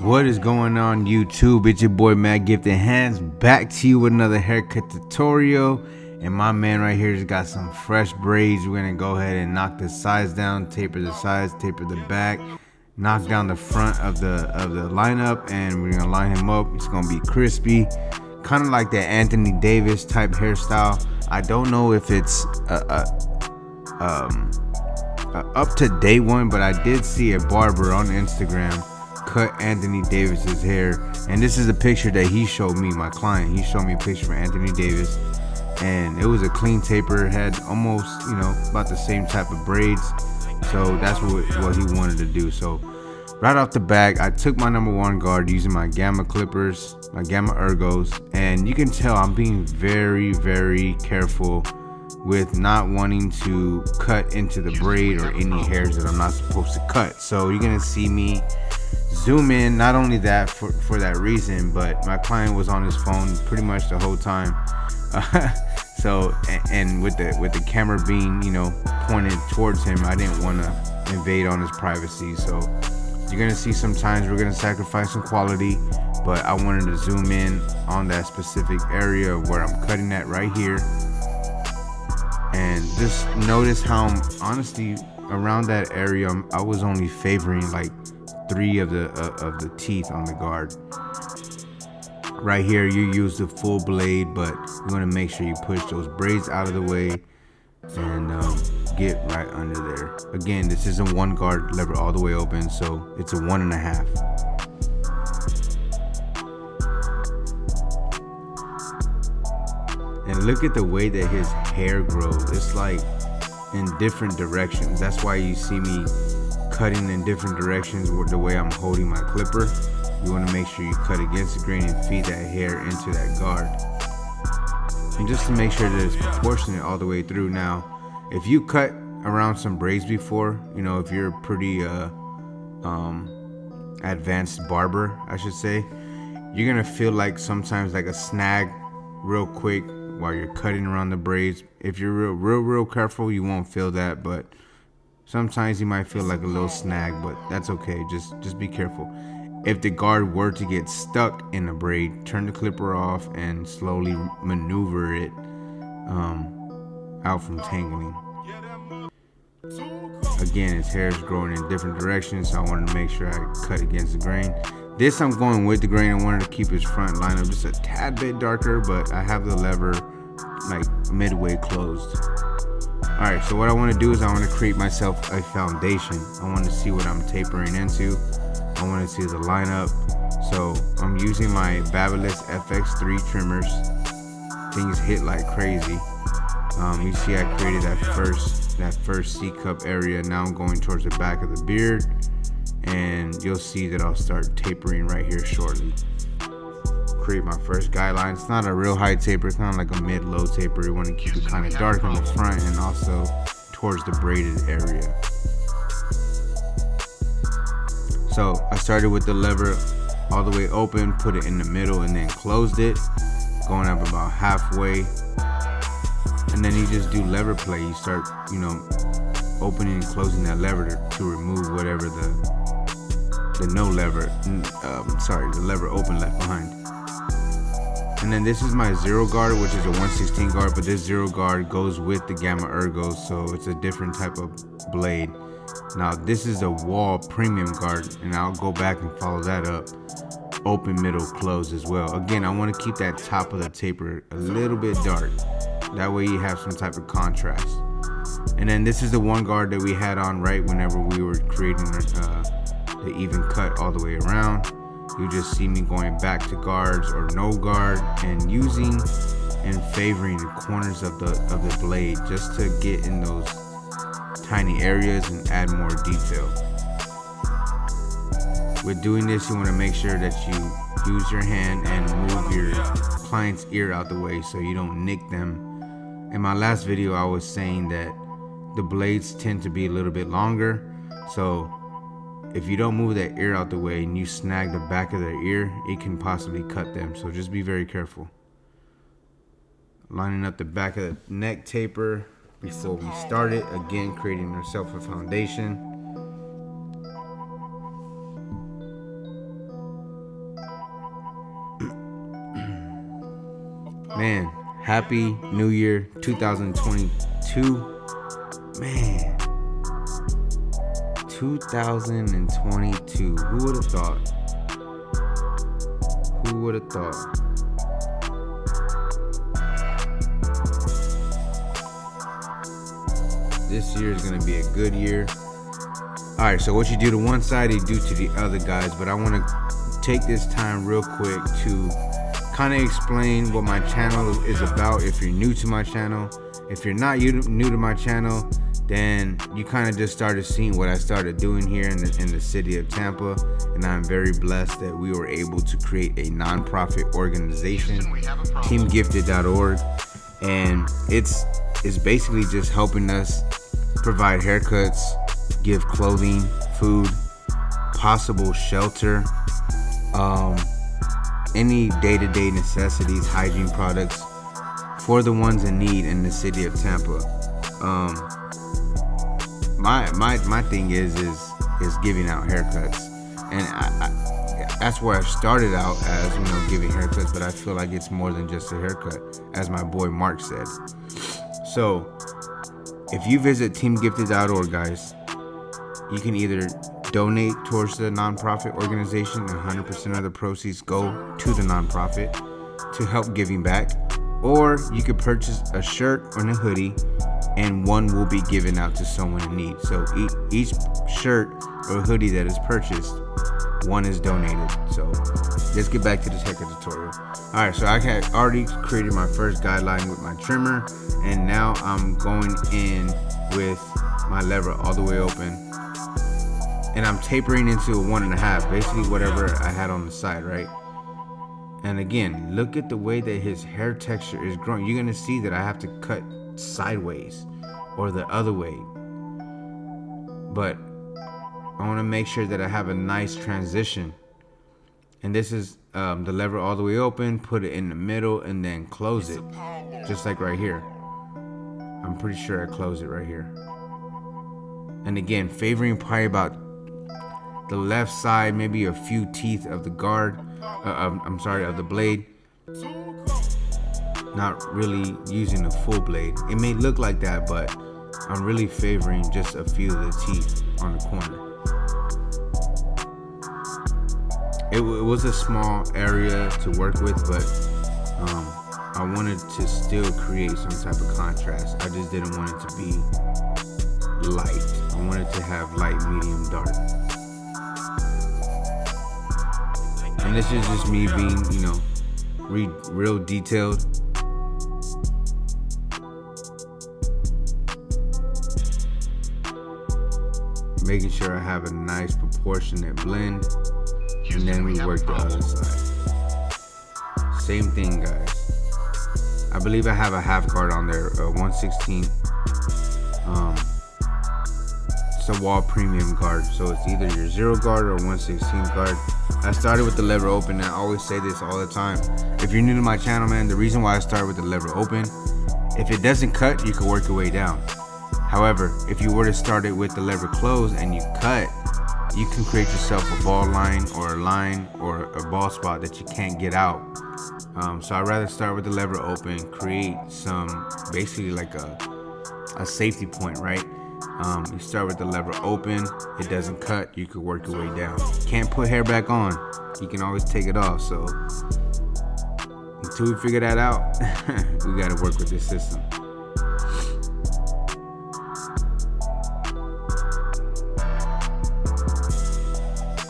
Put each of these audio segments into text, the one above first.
What is going on YouTube? It's your boy Matt Giftedhands, back to you with another haircut tutorial. And my man right here has got some fresh braids. We're gonna go ahead and knock the sides down, taper the sides, taper the back, knock down the front of the lineup, and we're gonna line him up. It's gonna be crispy, kind of like that Anthony Davis type hairstyle. I don't know if it's up to date one, but I did see a barber on Instagram cut Anthony Davis's hair, and this is a picture that he showed me, my client. He showed me a picture of Anthony Davis, and it was a clean taper, had almost, you know, about the same type of braids. So that's what he wanted to do. So right off the bat, I took my #1 guard using my Gamma clippers, my Gamma ergos, and you can tell I'm being very, very careful with not wanting to cut into the braid or any hairs that I'm not supposed to cut. So you're gonna see me zoom in, not only that for that reason, but my client was on his phone pretty much the whole time. So and with the camera being, you know, pointed towards him, I didn't want to invade on his privacy. So you're gonna see sometimes we're gonna sacrifice some quality, but I wanted to zoom in on that specific area where I'm cutting at right here. And just notice how honestly around that area I was only favoring like 3 of the teeth on the guard. Right here you use the full blade, but you want to make sure you push those braids out of the way and get right under there. Again, this isn't 1 guard lever all the way open, so it's a 1.5. And look at the way that his hair grows. It's like in different directions. That's why you see me cutting in different directions with the way I'm holding my clipper. You want to make sure you cut against the grain and feed that hair into that guard. And just to make sure that it's proportionate all the way through. Now, if you cut around some braids before, you know, if you're a pretty advanced barber, I should say, you're gonna feel like sometimes like a snag real quick while you're cutting around the braids. If you're real careful, you won't feel that, but sometimes you might feel like a little snag, but that's okay. Just be careful. If the guard were to get stuck in the braid, turn the clipper off and slowly maneuver it out from tangling. Again, his hair is growing in different directions, so I wanted to make sure I cut against the grain. This I'm going with the grain. I wanted to keep his front lineup just a tad bit darker, but I have the lever like midway closed. Alright, so what I want to do is I want to create myself a foundation. I want to see what I'm tapering into. I want to see the lineup. So I'm using my Babyliss FX3 trimmers. Things hit like crazy. You see I created that first C-cup area. Now I'm going towards the back of the beard, and you'll see that I'll start tapering right here shortly. Create my first guideline. It's not a real high taper, it's kind of like a mid-low taper. You want to keep it kind of dark on the front and also towards the braided area. So I started with the lever all the way open, put it in the middle, and then closed it, going up about halfway. And then you just do lever play. You start, you know, opening and closing that lever to remove whatever the lever open left behind. And then this is my 0 guard, which is a 1/16 guard, but this 0 guard goes with the Gamma ergos, so it's a different type of blade. Now this is a wall premium guard, and I'll go back and follow that up. Open, middle, close as well. Again, I want to keep that top of the taper a little bit dark. That way you have some type of contrast. And then this is the 1 guard that we had on right whenever we were creating the even cut all the way around. You just see me going back to guards or no guard and using and favoring the corners of the blade just to get in those tiny areas and add more detail. With doing this, you want to make sure that you use your hand and move your client's ear out the way so you don't nick them. In my last video, I was saying that the blades tend to be a little bit longer, so if you don't move that ear out the way and you snag the back of their ear, it can possibly cut them. So just be very careful. Lining up the back of the neck taper before we start it. Again, creating ourselves a foundation. Man, happy New Year 2022. Man, 2022. Who would have thought? Who would have thought? This year is going to be a good year. All right, so what you do to one side, you do to the other, guys. But I want to take this time real quick to kind of explain what my channel is about. If you're new to my channel, if you're not new to my channel, then you kind of just started seeing what I started doing here in the city of Tampa. And I'm very blessed that we were able to create a nonprofit organization, teamgifted.org. And it's basically just helping us provide haircuts, give clothing, food, possible shelter, any day-to-day necessities, hygiene products for the ones in need in the city of Tampa. My thing is giving out haircuts, and I that's where I started out as, giving haircuts, but I feel like it's more than just a haircut, as my boy Mark said. So if you visit teamgifted.org, guys, you can either donate towards the nonprofit organization. 100% of the proceeds go to the nonprofit to help giving back, or you could purchase a shirt or a hoodie, and one will be given out to someone in need. So each shirt or hoodie that is purchased, one is donated. So let's get back to this haircut tutorial. All right, so I had already created my first guideline with my trimmer, and now I'm going in with my lever all the way open, and I'm tapering into a 1.5, basically whatever I had on the side, right? And again, look at the way that his hair texture is growing. You're gonna see that I have to cut sideways or the other way, but I want to make sure that I have a nice transition. And this is the lever all the way open, put it in the middle, and then close it, just like right here. I'm pretty sure I close it right here. And again, favoring probably about the left side, maybe a few teeth of the guard, of the blade. Not really using a full blade. It may look like that, but I'm really favoring just a few of the teeth on the corner. It was a small area to work with, but I wanted to still create some type of contrast. I just didn't want it to be light. I wanted to have light, medium, dark. And this is just me being, real detailed. Making sure I have a nice proportionate blend, and then we work the other side. Same thing, guys. I believe I have a half guard on there, 1/16. It's a wall premium guard, so it's either your 0 guard or 1/16 guard. I started with the lever open, and I always say this all the time. If you're new to my channel, man, the reason why I start with the lever open, if it doesn't cut, you can work your way down. However, if you were to start it with the lever closed and you cut, you can create yourself a ball line or a ball spot that you can't get out. So I'd rather start with the lever open, create some, basically like a safety point, right? You start with the lever open, it doesn't cut, you could work your way down. Can't put hair back on, you can always take it off. So until we figure that out, we gotta work with this system.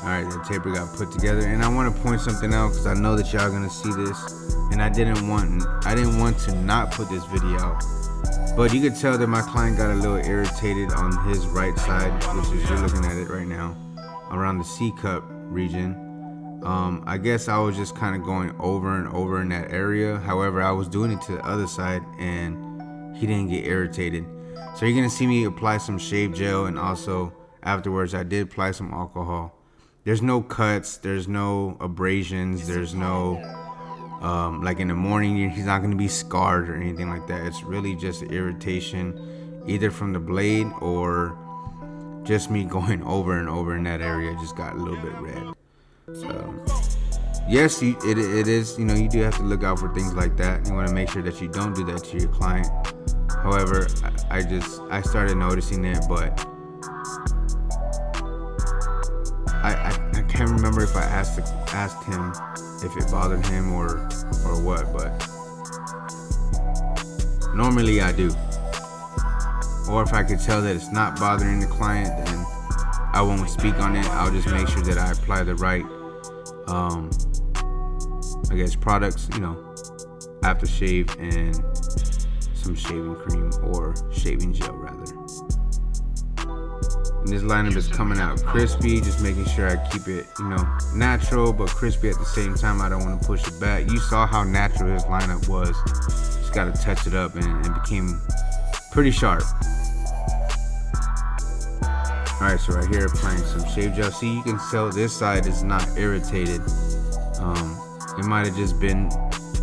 Alright, the taper got put together, and I want to point something out because I know that y'all gonna see this, and I didn't want to not put this video out. But you could tell that my client got a little irritated on his right side, which is, you're looking at it right now, around the C-cup region. I guess I was just kind of going over and over in that area. However, I was doing it to the other side, and he didn't get irritated. So you're gonna see me apply some shave gel, and also afterwards I did apply some alcohol. There's no cuts, there's no abrasions, there's no, like in the morning, he's not gonna be scarred or anything like that. It's really just irritation, either from the blade or just me going over and over in that area. It just got a little bit red. yes, it is. You do have to look out for things like that. You want to make sure that you don't do that to your client. However, I started noticing it, but I can't remember if I asked him if it bothered him or what, but normally I do. Or if I could tell that it's not bothering the client, then I won't speak on it. I'll just make sure that I apply the right products, aftershave and some shaving cream or shaving gel rather. And this lineup is coming out crispy, just making sure I keep it, natural but crispy at the same time. I don't want to push it back. You saw how natural his lineup was. Just got to touch it up and it became pretty sharp. Alright, so right here applying some shave gel. See, you can tell this side is not irritated. It might have just been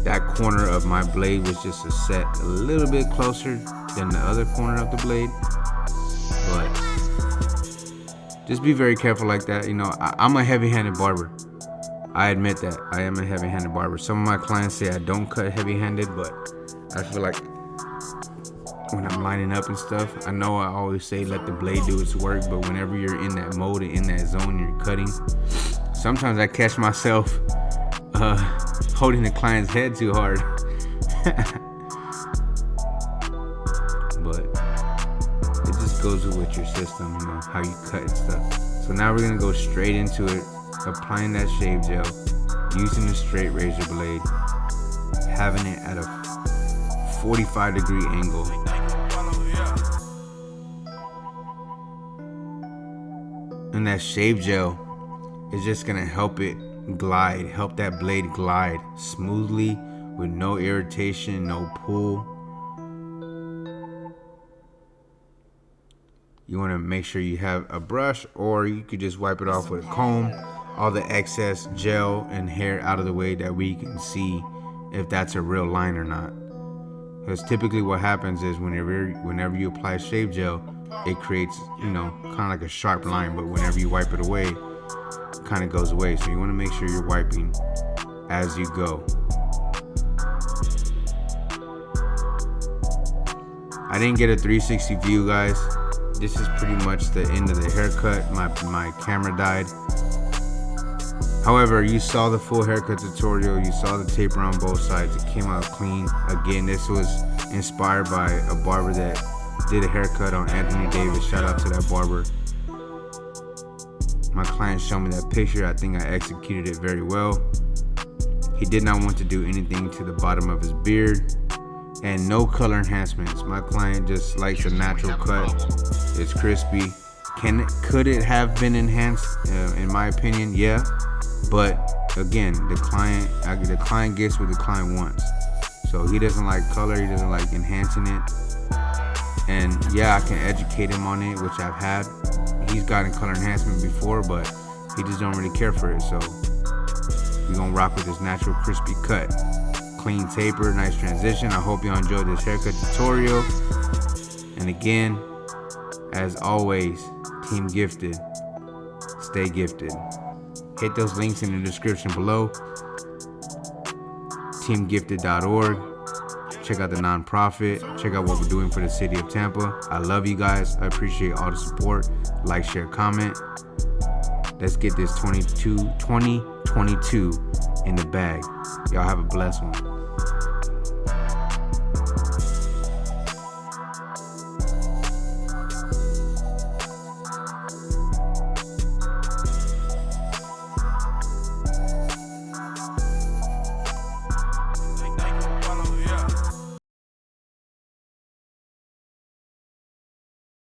that corner of my blade was just set a little bit closer than the other corner of the blade. But just be very careful like that. I'm a heavy-handed barber. I admit that. I am a heavy-handed barber. Some of my clients say I don't cut heavy-handed, but I feel like when I'm lining up and stuff, I know I always say let the blade do its work, but whenever you're in that mode and in that zone, you're cutting, sometimes I catch myself holding the client's head too hard. But it just goes with your system, how you cut and stuff. So now we're gonna go straight into it, applying that shave gel, using the straight razor blade, having it at a 45-degree angle. And that shave gel is just gonna help that blade glide smoothly with no irritation, no pull. You wanna make sure you have a brush, or you could just wipe it off with a comb, all the excess gel and hair out of the way, that we can see if that's a real line or not. Because typically what happens is whenever you apply shave gel, it creates, kind of like a sharp line, but whenever you wipe it away, it kind of goes away. So you want to make sure you're wiping as you go. I didn't get a 360 view, guys. This is pretty much the end of the haircut. My camera died. However, you saw the full haircut tutorial. You saw the taper on both sides. It came out clean. Again, this was inspired by a barber that did a haircut on Anthony Davis. Shout out to that barber. My client showed me that picture. I think I executed it very well. He did not want to do anything to the bottom of his beard, and no color enhancements. My client just likes a natural cut. It's crispy. Could it have been enhanced? In my opinion, yeah. But again, the client gets what the client wants. So he doesn't like color, he doesn't like enhancing it. And yeah, I can educate him on it, which I've had. He's gotten color enhancement before, but he just don't really care for it. So we're gonna rock with this natural crispy cut. Clean taper, nice transition. I hope y'all enjoyed this haircut tutorial. And again, as always, Team Gifted, stay gifted. Hit those links in the description below. teamgifted.org. Check out the nonprofit. Check out what we're doing for the city of Tampa. I love you guys. I appreciate all the support. Like, share, comment. Let's get this 2022 in the bag. Y'all have a blessed one.